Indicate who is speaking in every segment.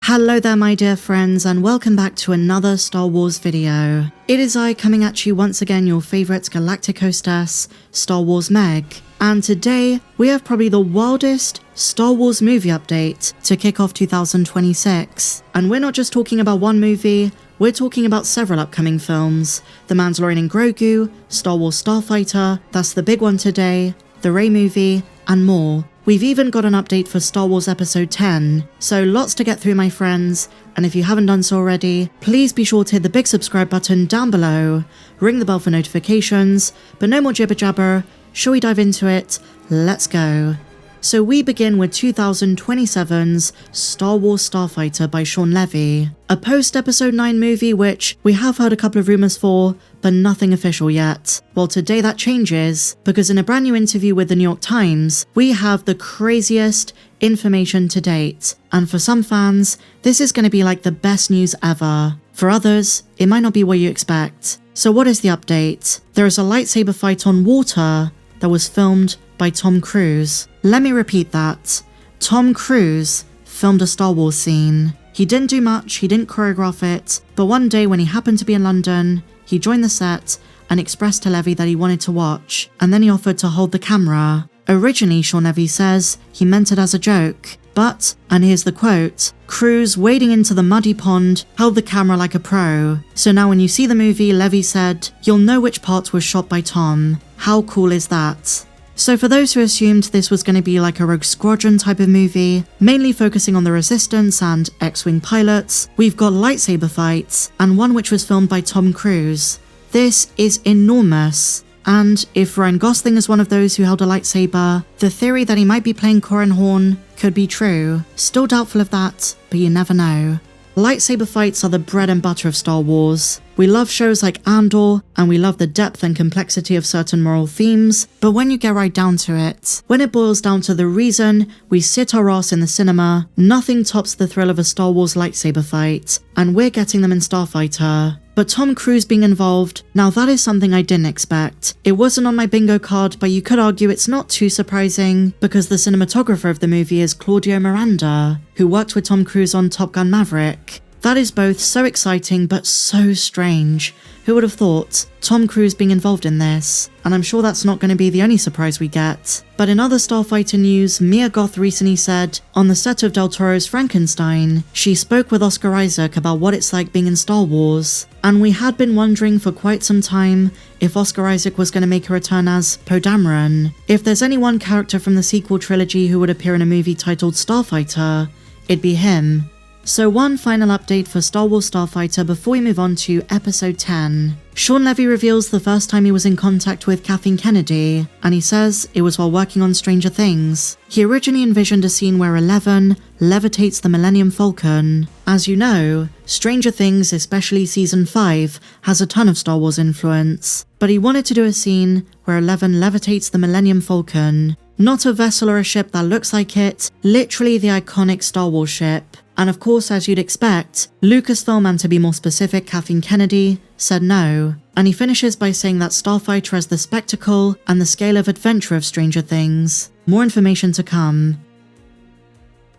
Speaker 1: Hello there my dear friends, and welcome back to another Star Wars video. It is I coming at you once again, your favourite galactic hostess, Star Wars Meg. And today, we have probably the wildest Star Wars movie update to kick off 2026. And we're not just talking about one movie, we're talking about several upcoming films. The Mandalorian and Grogu, Star Wars Starfighter, that's the big one today, the Rey movie, and more. We've even got an update for Star Wars Episode 10, so lots to get through my friends, and if you haven't done so already, please be sure to hit the big subscribe button down below, ring the bell for notifications, but no more jibber jabber, shall we dive into it? Let's go. So we begin with 2027's Star Wars Starfighter by Shawn Levy, a post-Episode 9 movie which we have heard a couple of rumours for, but nothing official yet. Well, today that changes, because in a brand new interview with the New York Times, we have the craziest information to date, and for some fans, this is going to be like the best news ever. For others, it might not be what you expect. So what is the update? There is a lightsaber fight on water that was filmed by Tom Cruise. Let me repeat that. Tom Cruise filmed a Star Wars scene. He didn't do much, he didn't choreograph it, but one day when he happened to be in London, he joined the set and expressed to Levy that he wanted to watch, and then he offered to hold the camera. Originally, Shawn Levy says he meant it as a joke, but, and here's the quote, Cruise, wading into the muddy pond, held the camera like a pro. So now when you see the movie, Levy said, you'll know which parts were shot by Tom. How cool is that? So for those who assumed this was going to be like a Rogue Squadron type of movie, mainly focusing on the Resistance and X-Wing pilots, we've got lightsaber fights, and one which was filmed by Tom Cruise. This is enormous. And if Ryan Gosling is one of those who held a lightsaber, the theory that he might be playing Corran Horn could be true. Still doubtful of that, but you never know. Lightsaber fights are the bread and butter of Star Wars. We love shows like Andor, and we love the depth and complexity of certain moral themes, but when you get right down to it, when it boils down to the reason we sit our ass in the cinema, nothing tops the thrill of a Star Wars lightsaber fight, and we're getting them in Starfighter. But Tom Cruise being involved, now that is something I didn't expect. It wasn't on my bingo card, but you could argue it's not too surprising, because the cinematographer of the movie is Claudio Miranda, who worked with Tom Cruise on Top Gun Maverick. That is both so exciting but so strange. Who would have thought? Tom Cruise being involved in this. And I'm sure that's not going to be the only surprise we get. But in other Starfighter news, Mia Goth recently said, on the set of Del Toro's Frankenstein, she spoke with Oscar Isaac about what it's like being in Star Wars. And we had been wondering for quite some time if Oscar Isaac was going to make a return as Poe Dameron. If there's any one character from the sequel trilogy who would appear in a movie titled Starfighter, it'd be him. So one final update for Star Wars Starfighter before we move on to Episode 10. Shawn Levy reveals the first time he was in contact with Kathleen Kennedy, and he says it was while working on Stranger Things. He originally envisioned a scene where 11 levitates the Millennium Falcon. As you know, Stranger Things, especially Season 5, has a ton of Star Wars influence, but he wanted to do a scene where 11 levitates the Millennium Falcon. Not a vessel or a ship that looks like it, literally the iconic Star Wars ship. And of course, as you'd expect, Lucasfilm, and to be more specific, Kathleen Kennedy, said no. And he finishes by saying that Starfighter has the spectacle and the scale of adventure of Stranger Things. More information to come.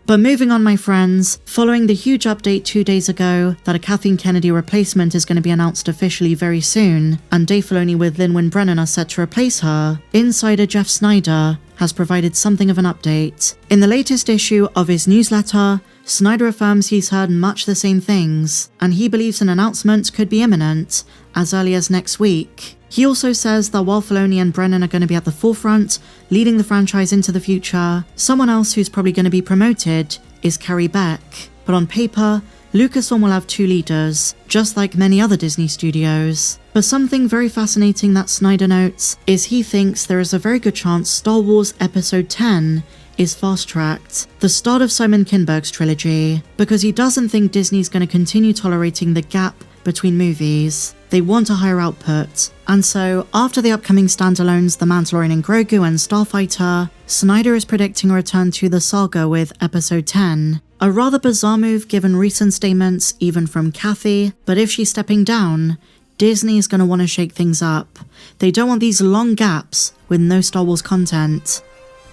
Speaker 1: But moving on my friends, following the huge update 2 days ago that a Kathleen Kennedy replacement is going to be announced officially very soon, and Dave Filoni with Lin-Wen Brennan are set to replace her, insider Jeff Snyder has provided something of an update. In the latest issue of his newsletter, Snyder affirms he's heard much the same things, and he believes an announcement could be imminent, as early as next week. He also says that while Filoni and Brennan are going to be at the forefront, leading the franchise into the future, someone else who's probably going to be promoted is Carrie Beck. But on paper, Lucasfilm will have two leaders, just like many other Disney studios. But something very fascinating that Snyder notes is he thinks there is a very good chance Star Wars Episode 10 is fast-tracked, the start of Simon Kinberg's trilogy, because he doesn't think Disney's going to continue tolerating the gap between movies. They want a higher output. And so, after the upcoming standalones The Mandalorian and Grogu and Starfighter, Snyder is predicting a return to the saga with Episode 10. A rather bizarre move given recent statements even from Kathy, but if she's stepping down, Disney is going to want to shake things up. They don't want these long gaps with no Star Wars content.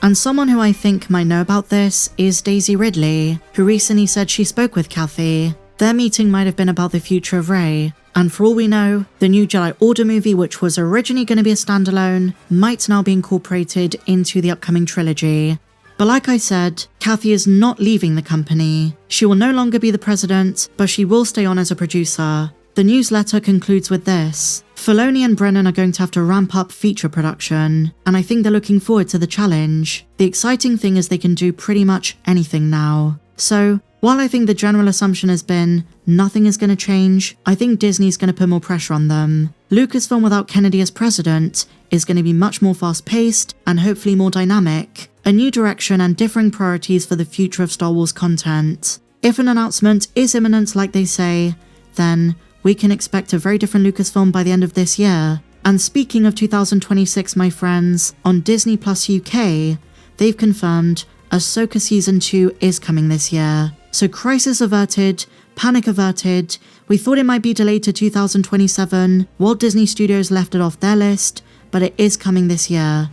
Speaker 1: And someone who I think might know about this is Daisy Ridley, who recently said she spoke with Kathy. Their meeting might have been about the future of Rey, and for all we know, the new Jedi Order movie, which was originally going to be a standalone, might now be incorporated into the upcoming trilogy. But like I said, Kathy is not leaving the company. She will no longer be the president, but she will stay on as a producer. The newsletter concludes with this: Filoni and Brennan are going to have to ramp up feature production, and I think they're looking forward to the challenge. The exciting thing is they can do pretty much anything now. So, while I think the general assumption has been nothing is going to change, I think Disney's going to put more pressure on them. Lucasfilm without Kennedy as president is going to be much more fast-paced and hopefully more dynamic. A new direction and differing priorities for the future of Star Wars content. If an announcement is imminent like they say, then we can expect a very different Lucasfilm by the end of this year. And speaking of 2026, my friends, on Disney Plus UK, they've confirmed Ahsoka Season 2 is coming this year. So crisis averted, panic averted. We thought it might be delayed to 2027. Walt Disney Studios left it off their list, but it is coming this year.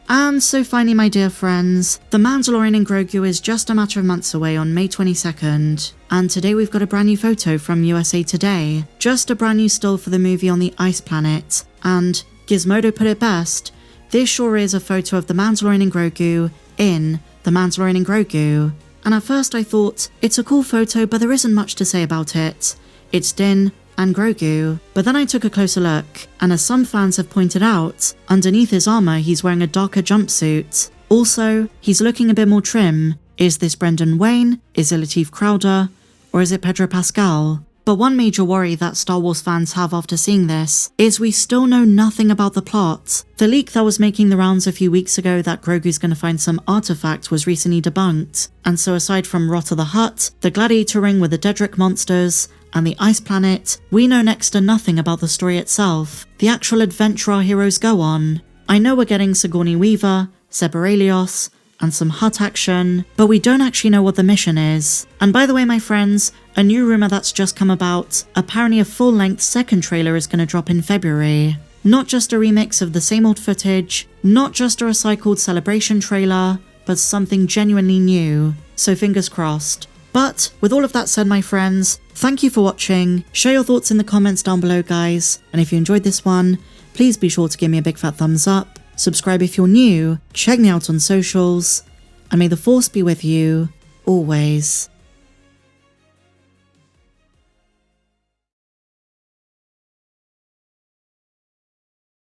Speaker 1: And so finally, my dear friends, The Mandalorian and Grogu is just a matter of months away on May 22nd. And today we've got a brand new photo from USA Today. Just a brand new still for the movie on the ice planet. And Gizmodo put it best, this sure is a photo of The Mandalorian and Grogu in The Mandalorian and Grogu. And at first I thought, it's a cool photo, but there isn't much to say about it. It's Din and Grogu. But then I took a closer look, and as some fans have pointed out, underneath his armor he's wearing a darker jumpsuit. Also, he's looking a bit more trim. Is this Brendan Wayne? Is it Lateef Crowder? Or is it Pedro Pascal? But one major worry that Star Wars fans have after seeing this is we still know nothing about the plot. The leak that was making the rounds a few weeks ago that Grogu's gonna find some artifact was recently debunked. And so aside from Rot of the Hutt, the Gladiator Ring with the Dedrick monsters, and the ice planet, we know next to nothing about the story itself, the actual adventure our heroes go on. I know we're getting Sigourney Weaver, Zeb Orrelios, and some Hutt action, but we don't actually know what the mission is. And by the way, my friends, a new rumor that's just come about, apparently a full-length second trailer is going to drop in February. Not just a remix of the same old footage, not just a recycled celebration trailer, but something genuinely new. So fingers crossed. But with all of that said, my friends, thank you for watching. Share your thoughts in the comments down below, guys. And if you enjoyed this one, please be sure to give me a big fat thumbs up. Subscribe if you're new. Check me out on socials. And may the Force be with you always.